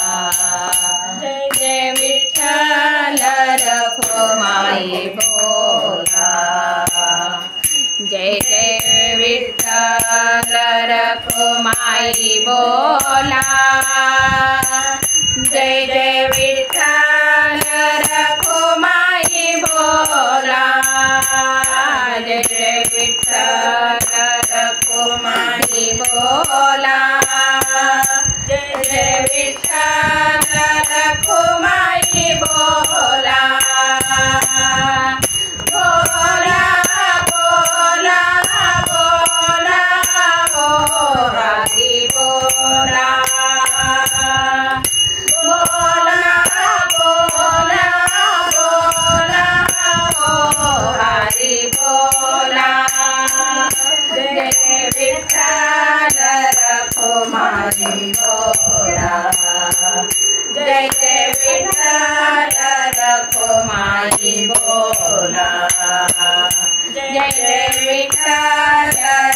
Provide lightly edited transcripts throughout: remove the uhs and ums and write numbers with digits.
जय जय विठ्ठल रखुमाई बोला। जय जय विठ्ठल रखुमाई बोला। जय जय विठ्ठल रखुमाई बोला। जय जय विठ्ठल रखुमाई बोला। जय जय विठ्ठल रखुमाई बोला। बोला बोला बोला ओ हरि बोला। बोला बोला बोला ओ हरि बोला। जय जय विठ्ठल रखुमाई बोला। जय जय विठ्ठल रखुमाई बोला। जय जय विठ्ठल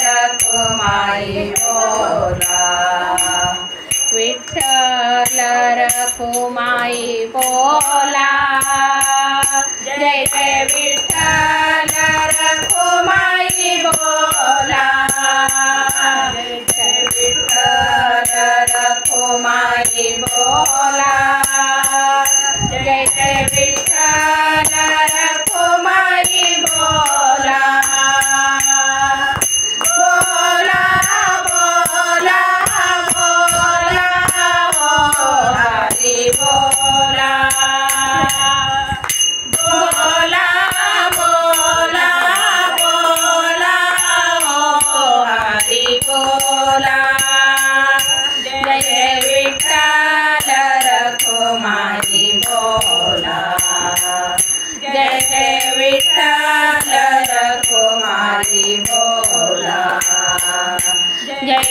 रखुमाई बोला। विठ्ठल रखुमाई बोला। जय जय विठ्ठल रखुमाई बोला। जय जय विठ्ठल रखुमाई बोला। जय जय विठ्ठल रखुमाई बोला। बोला बोला बोला ओ हरि बोला। बोला बोला बोला ओ हरि बोला। जय जय विठ्ठल रखुमाई बोला। जय जय विठ्ठल रखुमाई बोला। जय